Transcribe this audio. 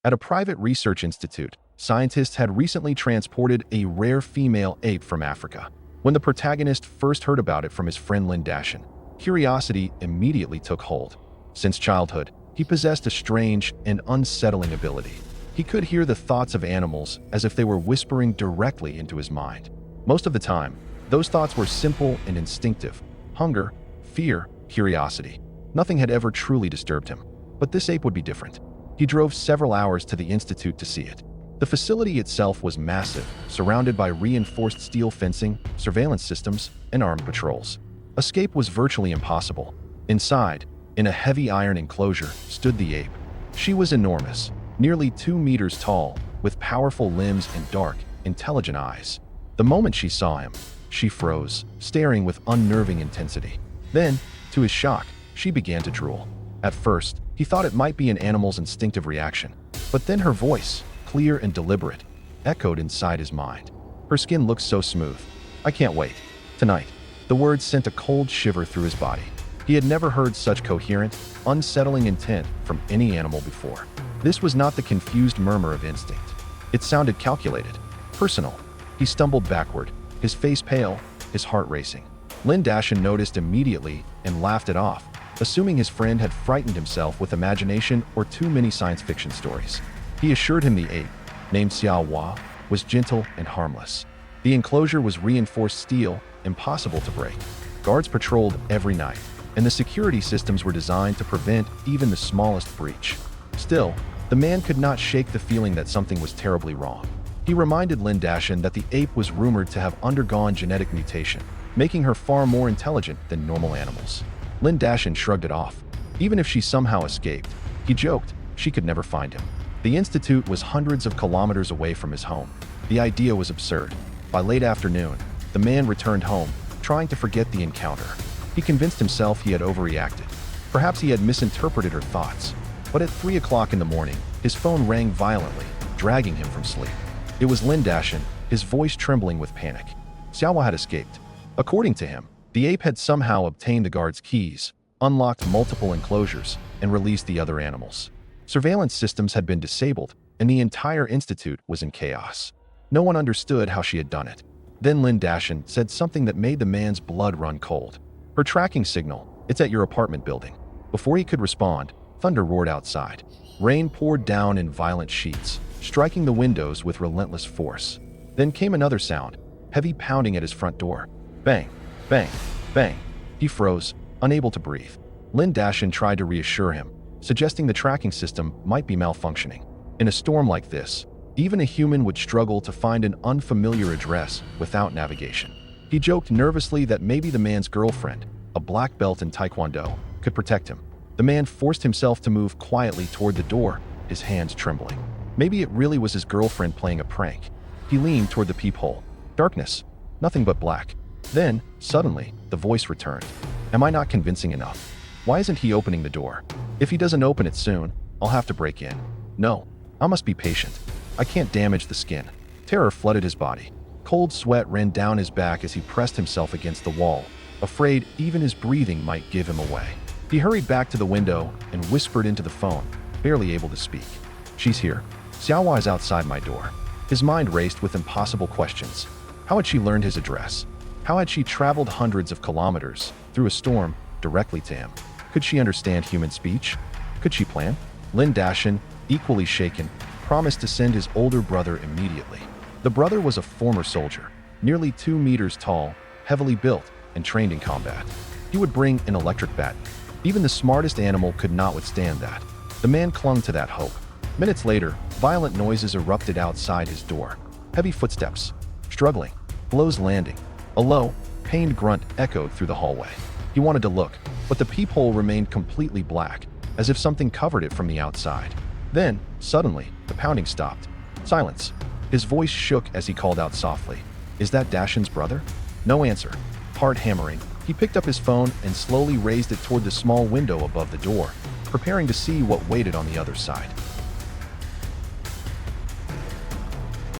At a private research institute, scientists had recently transported a rare female ape from Africa. When the protagonist first heard about it from his friend Lynn Dashin, curiosity immediately took hold. Since childhood, he possessed a strange and unsettling ability. He could hear the thoughts of animals as if they were whispering directly into his mind. Most of the time, those thoughts were simple and instinctive: hunger, fear, curiosity. Nothing had ever truly disturbed him. But this ape would be different. He drove several hours to the institute to see it. The facility itself was massive, surrounded by reinforced steel fencing, surveillance systems, and armed patrols. Escape was virtually impossible. Inside, in a heavy iron enclosure, stood the ape. She was enormous, nearly 2 meters tall, with powerful limbs and dark, intelligent eyes. The moment she saw him, she froze, staring with unnerving intensity. Then, to his shock, she began to drool. At first, he thought it might be an animal's instinctive reaction, but then her voice, clear and deliberate, echoed inside his mind. Her skin looked so smooth. "I can't wait. Tonight." The words sent a cold shiver through his body. He had never heard such coherent, unsettling intent from any animal before. This was not the confused murmur of instinct. It sounded calculated, personal. He stumbled backward, his face pale, his heart racing. Lynn Dashin noticed immediately and laughed it off, assuming his friend had frightened himself with imagination or too many science fiction stories. He assured him the ape, named Xiao Hua, was gentle and harmless. The enclosure was reinforced steel, impossible to break. Guards patrolled every night, and the security systems were designed to prevent even the smallest breach. Still, the man could not shake the feeling that something was terribly wrong. He reminded Lynn Dashin that the ape was rumored to have undergone genetic mutation, making her far more intelligent than normal animals. Lynn Dashin shrugged it off. Even if she somehow escaped, he joked, she could never find him. The institute was hundreds of kilometers away from his home. The idea was absurd. By late afternoon, the man returned home, trying to forget the encounter. He convinced himself he had overreacted. Perhaps he had misinterpreted her thoughts. But at 3 o'clock in the morning, his phone rang violently, dragging him from sleep. It was Lynn Dashin, his voice trembling with panic. Xiaohua had escaped. According to him, the ape had somehow obtained the guard's keys, unlocked multiple enclosures, and released the other animals. Surveillance systems had been disabled, and the entire institute was in chaos. No one understood how she had done it. Then Lynn Dashin said something that made the man's blood run cold. "Her tracking signal, it's at your apartment building." Before he could respond, thunder roared outside. Rain poured down in violent sheets, striking the windows with relentless force. Then came another sound, heavy pounding at his front door. Bang, bang, bang. He froze, unable to breathe. Lynn Dashin tried to reassure him, suggesting the tracking system might be malfunctioning. In a storm like this, even a human would struggle to find an unfamiliar address without navigation. He joked nervously that maybe the man's girlfriend, a black belt in Taekwondo, could protect him. The man forced himself to move quietly toward the door, his hands trembling. Maybe it really was his girlfriend playing a prank. He leaned toward the peephole. Darkness. Nothing but black. Then, suddenly, the voice returned. "Am I not convincing enough? Why isn't he opening the door? If he doesn't open it soon, I'll have to break in. No, I must be patient. I can't damage the skin." Terror flooded his body. Cold sweat ran down his back as he pressed himself against the wall, afraid even his breathing might give him away. He hurried back to the window and whispered into the phone, barely able to speak. "She's here. Xiaohua is outside my door." His mind raced with impossible questions. How had she learned his address? How had she traveled hundreds of kilometers, through a storm, directly to him? Could she understand human speech? Could she plan? Lynn Dashin, equally shaken, promised to send his older brother immediately. The brother was a former soldier, nearly 2 meters tall, heavily built, and trained in combat. He would bring an electric bat. Even the smartest animal could not withstand that. The man clung to that hope. Minutes later, violent noises erupted outside his door. Heavy footsteps, struggling, blows landing. A low, pained grunt echoed through the hallway. He wanted to look, but the peephole remained completely black, as if something covered it from the outside. Then, suddenly, the pounding stopped. Silence. His voice shook as he called out softly. "Is that Dashin's brother?" No answer. Heart hammering, he picked up his phone and slowly raised it toward the small window above the door, preparing to see what waited on the other side.